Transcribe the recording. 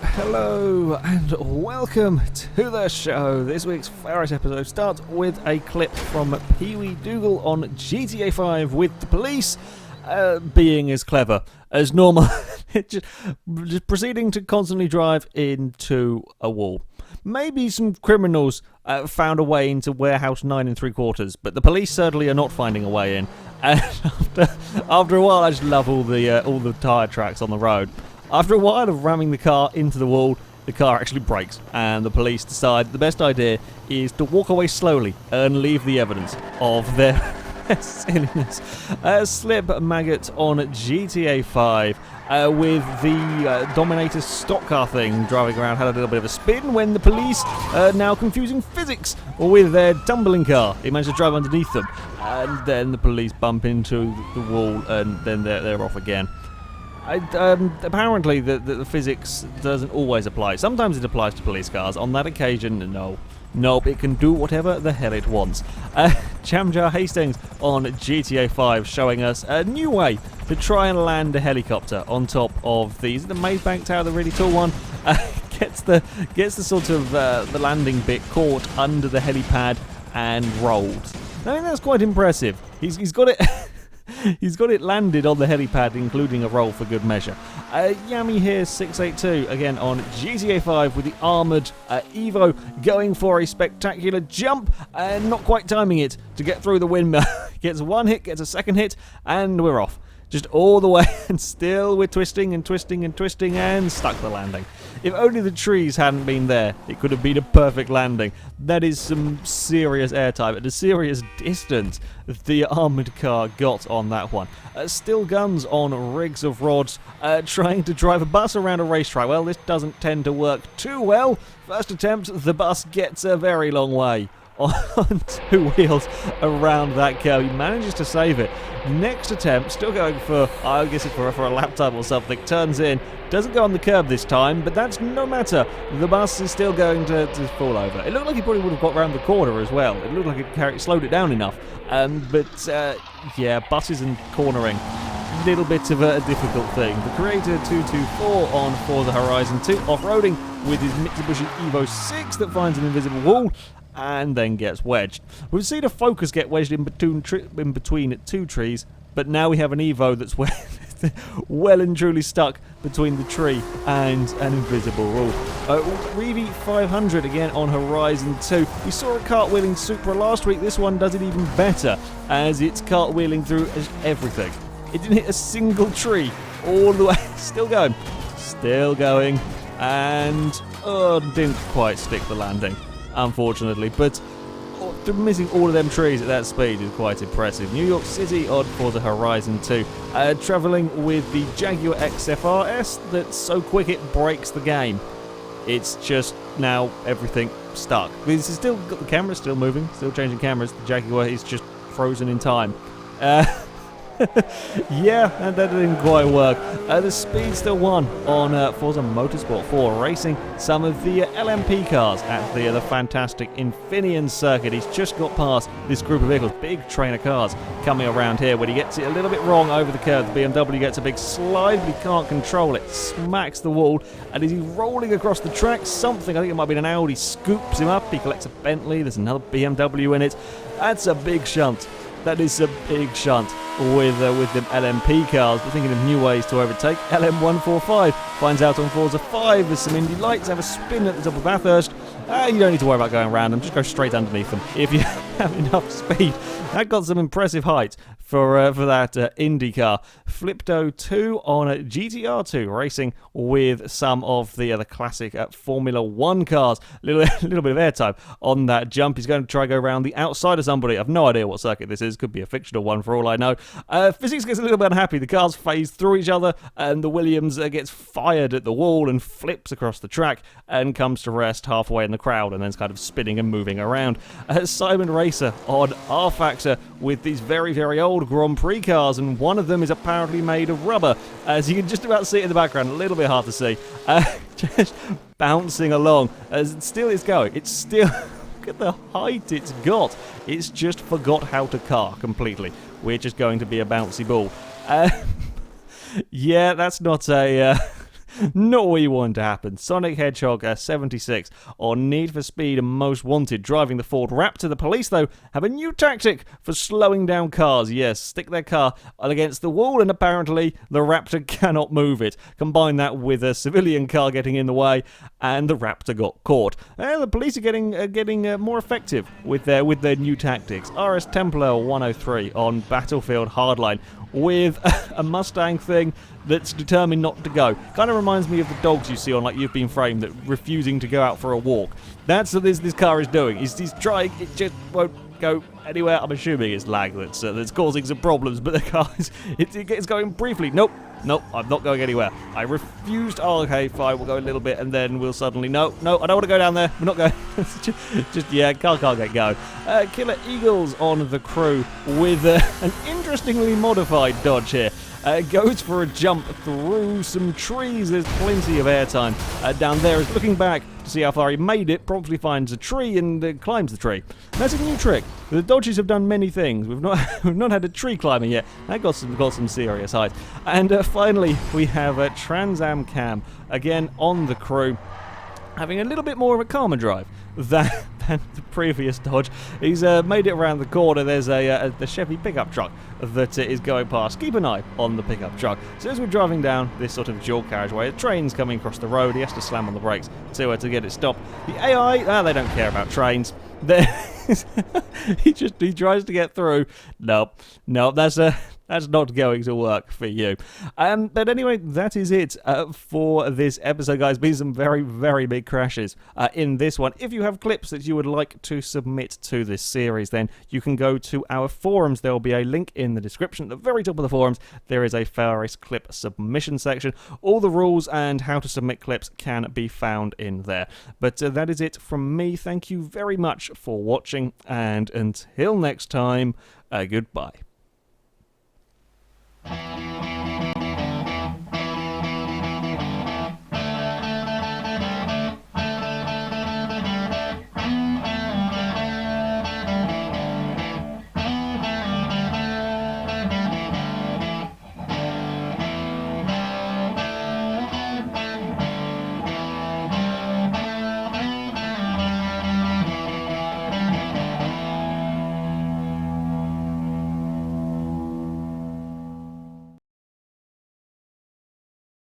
Hello and welcome to the show. This week's FailRace episode starts with a clip from Pee Wee Dougal on GTA 5 with the police being as clever as normal, just proceeding to constantly drive into a wall. Maybe some criminals found a way into warehouse 9 3/4, but the police certainly are not finding a way in. And after a while, I just love all the tyre tracks on the road. After a while of ramming the car into the wall, the car actually brakes, and the police decide the best idea is to walk away slowly and leave the evidence of their silliness. Slip maggot on GTA 5 with the Dominator stock car thing driving around had a little bit of a spin when the police are now confusing physics with their tumbling car. He managed to drive underneath them, and then the police bump into the wall, and then they're off again. Apparently the physics doesn't always apply. Sometimes it applies to police cars. On that occasion, no. Nope, it can do whatever the hell it wants. Jamjar Hastings on GTA 5 showing us a new way to try and land a helicopter on top of the Maze Bank Tower, the really tall one. Gets the sort of the landing bit caught under the helipad and rolled. I think that's quite impressive. He's got it. He's got it landed on the helipad, including a roll for good measure. Yami here, 682, again on GTA 5 with the armoured Evo, going for a spectacular jump, and not quite timing it to get through the windmill. Gets one hit, gets a second hit, and we're off. Just all the way, and still we're twisting and twisting and twisting, and stuck the landing. If only the trees hadn't been there, it could have been a perfect landing. That is some serious airtime at a serious distance the armoured car got on that one. Still guns on rigs of rods, trying to drive a bus around a racetrack. Well, this doesn't tend to work too well. First attempt, the bus gets a very long way on two wheels around that curve. He manages to save it. Next attempt, still going for, I guess for a lap time or something, turns in, doesn't go on the curb this time, but that's no matter. The bus is still going to fall over. It looked like he probably would have got around the corner as well. It looked like it slowed it down enough. Yeah, buses and cornering, little bit of a difficult thing. The Creator 224 on Forza Horizon 2, off-roading with his Mitsubishi Evo 6 that finds an invisible wall and then gets wedged. We've seen a Focus get wedged in between two trees, but now we have an Evo that's well and truly stuck between the tree and an invisible wall. Reevy 500 again on Horizon 2. We saw a cartwheeling Supra last week. This one does it even better, as it's cartwheeling through everything. It didn't hit a single tree all the way. Still going, and didn't quite stick the landing, unfortunately, but missing all of them trees at that speed is quite impressive. New York City on Forza Horizon 2, travelling with the Jaguar XFR-S that's so quick it breaks the game. It's just now everything stuck. This is still got the camera still moving, still changing cameras. The Jaguar is just frozen in time. Yeah, and that didn't quite work. The speed still won on Forza Motorsport 4, racing some of the LMP cars at the fantastic Infineon circuit. He's just got past this group of vehicles, big train of cars coming around here. When he gets it a little bit wrong over the curve, the BMW gets a big slide, but he can't control it, smacks the wall, and as he's rolling across the track, something, I think it might be an Audi, scoops him up. He collects a Bentley, there's another BMW in it. That's a big shunt. That is a big shunt with them LMP cars. We're thinking of new ways to overtake. LM145 finds out on Forza 5. There's some Indy lights, have a spin at the top of Bathurst. You don't need to worry about going around them. Just go straight underneath them if you have enough speed. That got some impressive height for that Indy car. Flipto 2 on GTR 2, racing with some of the classic Formula 1 cars. A little bit of airtime on that jump. He's going to try to go around the outside of somebody. I've no idea what circuit this is. Could be a fictional one for all I know. Physics gets a little bit unhappy. The cars phase through each other, and the Williams gets fired at the wall and flips across the track and comes to rest halfway in the crowd, and then it's kind of spinning and moving around. Simon Racer on R-Factor with these very, very old Grand Prix cars, and one of them is apparently made of rubber, as you can just about see it in the background. A little bit hard to see. Just bouncing along as it still is going. It's still Look at the height it's got. It's just forgot how to car completely. We're just going to be a bouncy ball. Yeah, that's not a... not what you want to happen. Sonic Hedgehog 76 on Need for Speed Most Wanted, driving the Ford Raptor. The police, though, have a new tactic for slowing down cars. Yes, stick their car against the wall, and apparently the Raptor cannot move it. Combine that with a civilian car getting in the way, and the Raptor got caught. The police are getting more effective with their new tactics. RS Templar 103 on Battlefield Hardline with a Mustang thing that's determined not to go. Kind of reminds me of the dogs you see on, like, You've Been Framed, that refusing to go out for a walk. That's what this car is doing. He's trying, it just won't go anywhere. I'm assuming it's lag that's causing some problems, but the car it's going briefly. Nope, I'm not going anywhere. I refused. Oh, okay, fine, we'll go a little bit, and then we'll suddenly, no, I don't want to go down there. We're not going. Yeah, car can't get going. Killer Eagles on the crew with an interestingly modified Dodge here. Goes for a jump through some trees. There's plenty of airtime down there. Is looking back to see how far he made it. Promptly finds a tree and climbs the tree. That's a new trick. The Dodges have done many things. We've not had a tree climber yet. That got some serious height. And finally, we have a Trans Am Cam again on the crew, having a little bit more of a calmer drive than the previous Dodge. He's made it around the corner. There's the Chevy pickup truck that is going past. Keep an eye on the pickup truck. So as we're driving down this sort of dual carriageway, a train's coming across the road. He has to slam on the brakes to get it stopped. The AI, they don't care about trains. He tries to get through. Nope, that's not going to work for you. But anyway, that is it for this episode, guys. Been some very, very big crashes in this one. If you have clips that you would like to submit to this series, then you can go to our forums. There will be a link in the description. At the very top of the forums, there is a FailRace clip submission section. All the rules and how to submit clips can be found in there. But that is it from me. Thank you very much for watching, and until next time, goodbye.